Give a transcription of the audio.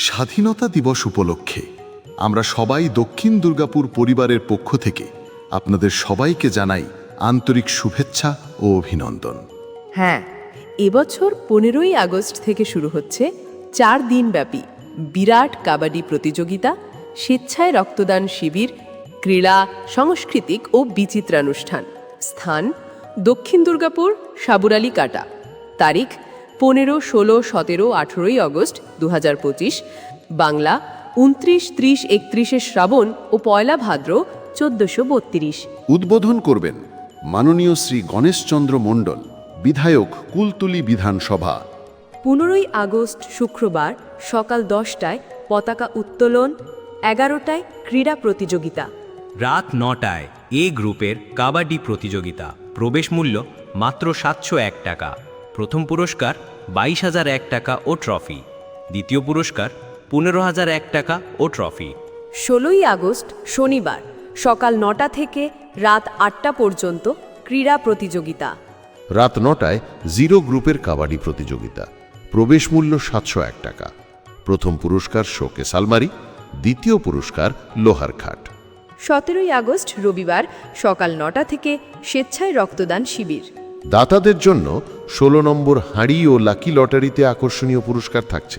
স্বাধীনতা দিবস উপলক্ষে আমরা সবাই দক্ষিণ দুর্গাপুর পরিবারের পক্ষ থেকে আপনাদের সবাইকে জানাই আন্তরিক শুভেচ্ছা ও অভিনন্দন। হ্যাঁ, এবছর 15ই আগস্ট থেকে শুরু হচ্ছে 4 দিনব্যাপী বিরাট কাবাডি প্রতিযোগিতা, স্বেচ্ছায় রক্তদান শিবির, ক্রীড়া, সাংস্কৃতিক ও বিচিত্রানুষ্ঠান। স্থান দক্ষিণ দুর্গাপুর, সাবুরালী কাটা। তারিখ 15, 16, 17, 18ই আগস্ট 2025। বাংলা 29, 30, 31শে শ্রাবণ ও পয়লা ভাদ্র 1432। উদ্বোধন করবেন মাননীয় শ্রী গণেশচন্দ্র মণ্ডল, বিধায়ক, কুলতলি বিধানসভা। 15ই আগস্ট শুক্রবার সকাল 10টায় পতাকা উত্তোলন, 11টায় ক্রীড়া প্রতিযোগিতা। রাত 9টায় এ গ্রুপের কাবাডি প্রতিযোগিতা। প্রবেশ মূল্য মাত্র 701 টাকা। প্রথম পুরস্কার 22,001 টাকা ও ট্রফি। দ্বিতীয় পুরস্কার 15,001 টাকা ও ট্রফি। 16ই আগস্ট শনিবার সকাল 9টা থেকে রাত 8টা পর্যন্ত ক্রীড়া প্রতিযোগিতা। রাত 9টায় জিরো গ্রুপের কাবাডি প্রতিযোগিতা। প্রবেশ মূল্য 701 টাকা। প্রথম পুরস্কার শোকেস আলমারি, দ্বিতীয় পুরস্কার লোহার খাট। 17ই আগস্ট রবিবার সকাল 9টা থেকে স্বেচ্ছায় রক্তদান শিবির। দাতাদের জন্য 16 নম্বর হাঁড়ি ও লাকি লটারিতে আকর্ষণীয় পুরস্কার থাকছে।